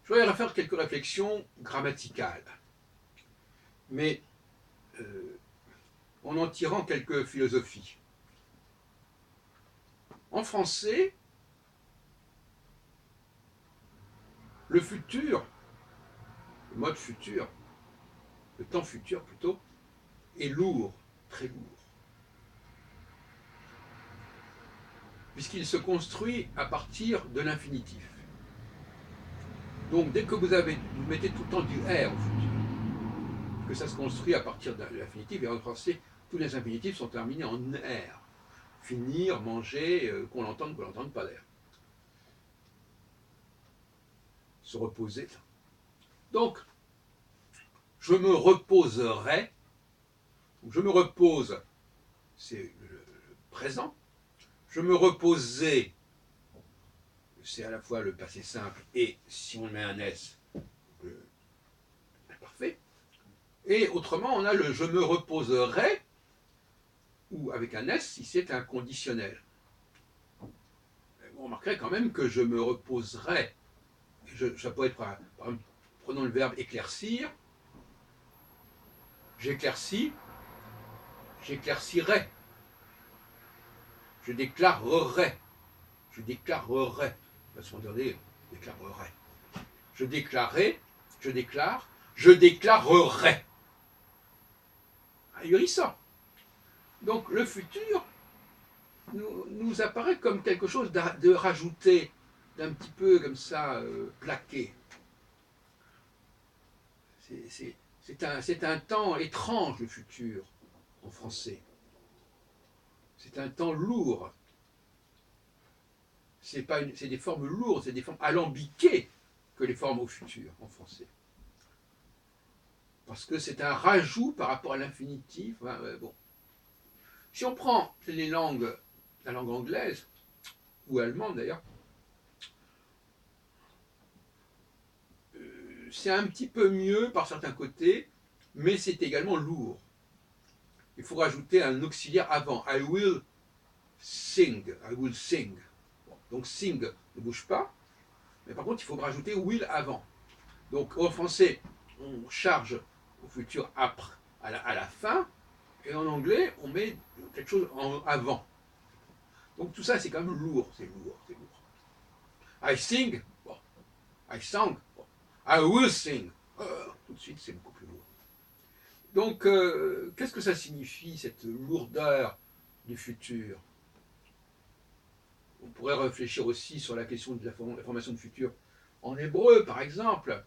Je voudrais faire quelques réflexions grammaticales, mais en en tirant quelques philosophies. En français, le futur, le mode futur, le temps futur plutôt, est lourd, très lourd, puisqu'il se construit à partir de l'infinitif. Donc dès que vous mettez tout le temps du R au futur, que ça se construit à partir de l'infinitif, et en français, tous les infinitifs sont terminés en R. Finir, manger, qu'on l'entende pas d'air. Se reposer. Donc, je me reposerai, je me repose, c'est le présent, je me reposais, c'est à la fois le passé simple et, si on met un S, l'imparfait. Et autrement, on a le je me reposerai, ou avec un S si c'est un conditionnel. Vous remarquerez quand même que je me reposerai. Ça peut être, par exemple, prenons le verbe éclaircir, j'éclaircis, j'éclaircirai, je déclarerai, je déclarerai, façon de dire, déclarerai, je déclarerai, je déclare, je déclarerai. Ahurissant. Donc le futur nous apparaît comme quelque chose de rajouté, d'un petit peu comme ça, plaqué. C'est un temps étrange, le futur, en français. C'est un temps lourd. C'est des formes lourdes, c'est des formes alambiquées que les formes au futur, en français. Parce que c'est un rajout par rapport à l'infinitif. Bon. Si on prend la langue anglaise, ou allemande d'ailleurs, c'est un petit peu mieux par certains côtés, mais c'est également lourd. Il faut rajouter un auxiliaire avant. I will sing. I will sing. Bon, donc sing ne bouge pas, mais par contre il faut rajouter will avant. Donc en français, on charge au futur après, à la fin, et en anglais, on met quelque chose en avant. Donc tout ça, c'est quand même lourd, c'est lourd, c'est lourd. I sing, bon. I sang, bon. I will sing. Tout de suite, c'est beaucoup plus lourd. Donc, qu'est-ce que ça signifie, cette lourdeur du futur? On pourrait réfléchir aussi sur la question de la formation du futur en hébreu, par exemple,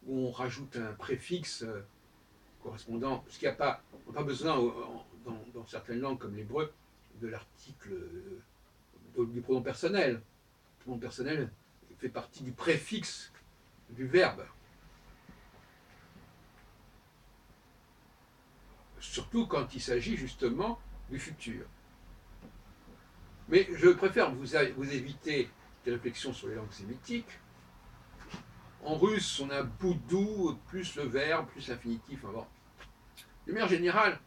où on rajoute un préfixe correspondant, parce qu'il n'y a pas, on n'a pas besoin, dans certaines langues comme l'hébreu, de l'article du pronom personnel. Le pronom personnel fait partie du préfixe du verbe. Surtout quand il s'agit justement du futur. Mais je préfère vous éviter des réflexions sur les langues sémitiques. En russe, on a boudou plus le verbe, plus l'infinitif. Bon. De manière générale,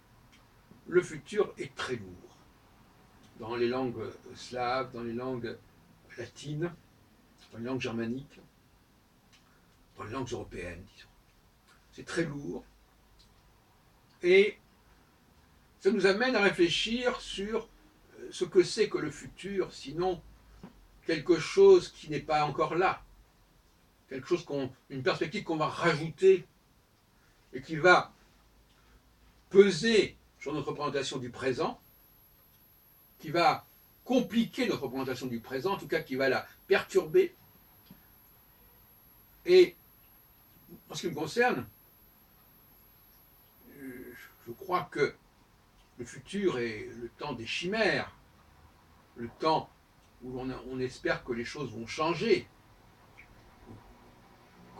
le futur est très lourd. Dans les langues slaves, dans les langues latines, dans les langues germaniques, dans les langues européennes, disons. C'est très lourd. Et ça nous amène à réfléchir sur ce que c'est que le futur, sinon quelque chose qui n'est pas encore là, quelque chose une perspective qu'on va rajouter et qui va peser sur notre représentation du présent, qui va compliquer notre représentation du présent, en tout cas qui va la perturber. Et en ce qui me concerne, je crois que le futur est le temps des chimères, le temps où on espère que les choses vont changer,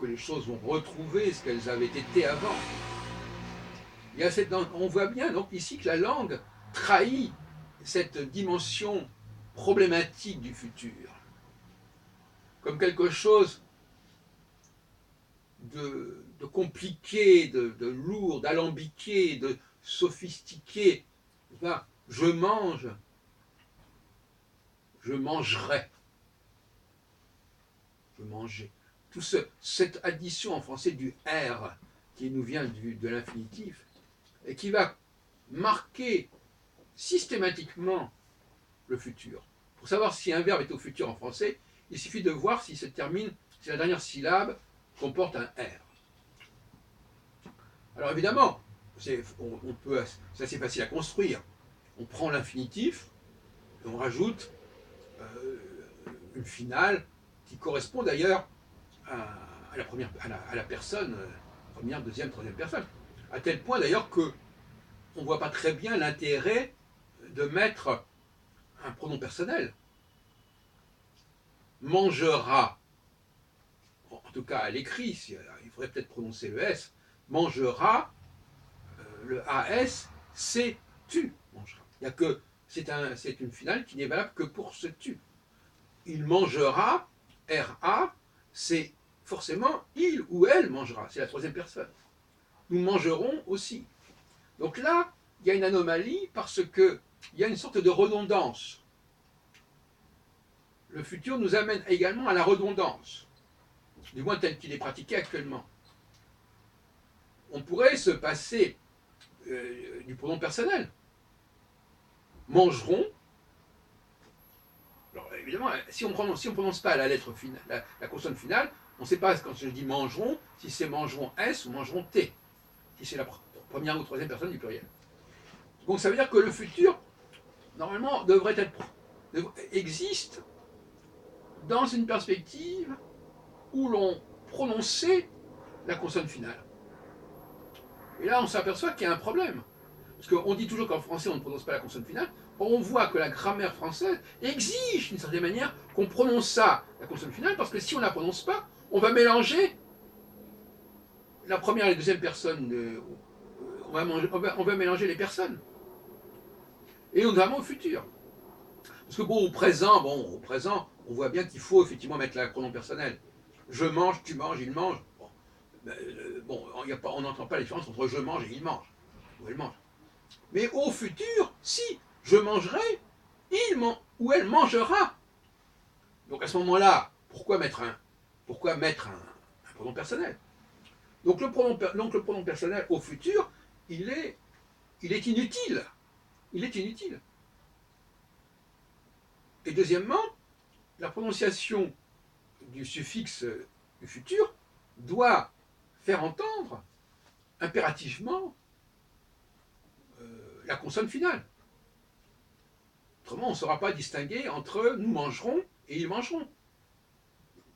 que les choses vont retrouver ce qu'elles avaient été avant. On voit bien donc ici que la langue trahit cette dimension problématique du futur, comme quelque chose de compliqué, de lourd, d'alambiqué, de sophistiqué. Enfin, je mange, je mangerai. Je mangeais. Cette addition en français du R qui nous vient de l'infinitif et qui va marquer systématiquement le futur. Pour savoir si un verbe est au futur en français, il suffit de voir si si la dernière syllabe comporte un R. Alors évidemment, c'est assez facile à construire. On prend l'infinitif et on rajoute une finale qui correspond d'ailleurs à la personne, première, deuxième, troisième personne. À tel point d'ailleurs que on ne voit pas très bien l'intérêt de mettre un pronom personnel. Mangera, en tout cas à l'écrit, il faudrait peut-être prononcer le S, mangera, le AS, c'est tu mangeras. Il y a que c'est une finale qui n'est valable que pour ce tu. Il mangera, RA, c'est forcément il ou elle mangera, c'est la troisième personne. Nous mangerons aussi. Donc là, il y a une anomalie parce qu'il y a une sorte de redondance. Le futur nous amène également à la redondance, du moins tel qu'il est pratiqué actuellement. On pourrait se passer du pronom personnel. Mangeront. Alors évidemment, si on prononce pas la lettre finale, la consonne finale, on ne sait pas quand je dis mangeront, si c'est mangeront S ou mangeront T, si c'est la première ou troisième personne du pluriel. Donc ça veut dire que le futur, normalement, existe dans une perspective où l'on prononçait la consonne finale. Et là, on s'aperçoit qu'il y a un problème. Parce qu'on dit toujours qu'en français, on ne prononce pas la consonne finale. Or, on voit que la grammaire française exige, d'une certaine manière, qu'on prononce ça, la consonne finale, parce que si on ne la prononce pas, on va mélanger la première et la deuxième personne. On va mélanger les personnes. Et notamment au futur. Parce que au présent, on voit bien qu'il faut effectivement mettre le pronom personnel. Je mange, tu manges, il mange. On n'entend pas la différence entre je mange et il mange. Ou elle mange. Mais au futur, si je mangerai, ou elle mangera. Donc à ce moment-là, pourquoi mettre un pronom personnel? Donc le pronom personnel au futur, il est inutile. Il est inutile. Et deuxièmement, la prononciation du suffixe du futur doit faire entendre impérativement la consonne finale. Autrement, on ne saura pas distinguer entre nous mangerons et ils mangeront.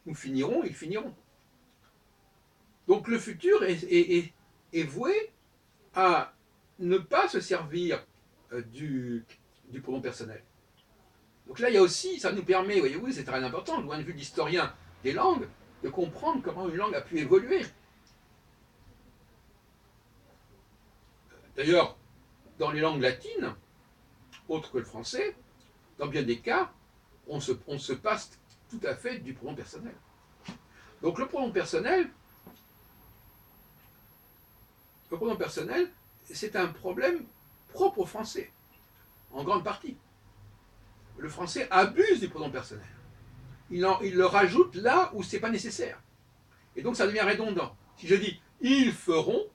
Nous finirons, ils finiront. Donc le futur est voué à ne pas se servir du pronom personnel. Donc là, il y a aussi, ça nous permet, voyez-vous, c'est très important, du point de vue d'historien des langues, de comprendre comment une langue a pu évoluer. D'ailleurs, dans les langues latines, autres que le français, dans bien des cas, on se passe tout à fait du pronom personnel. Donc le pronom personnel, c'est un problème propre au français, en grande partie. Le français abuse du pronom personnel. Il le rajoute là où ce n'est pas nécessaire. Et donc ça devient redondant. Si je dis ils feront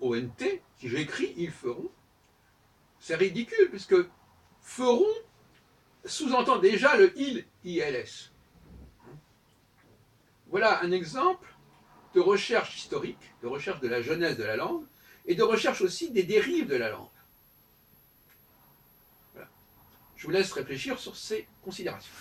ONT, si j'écris ils feront, c'est ridicule, puisque feront sous-entend déjà le ILS. Voilà un exemple de recherche historique, de recherche de la genèse de la langue, et de recherche aussi des dérives de la langue. Voilà. Je vous laisse réfléchir sur ces considérations.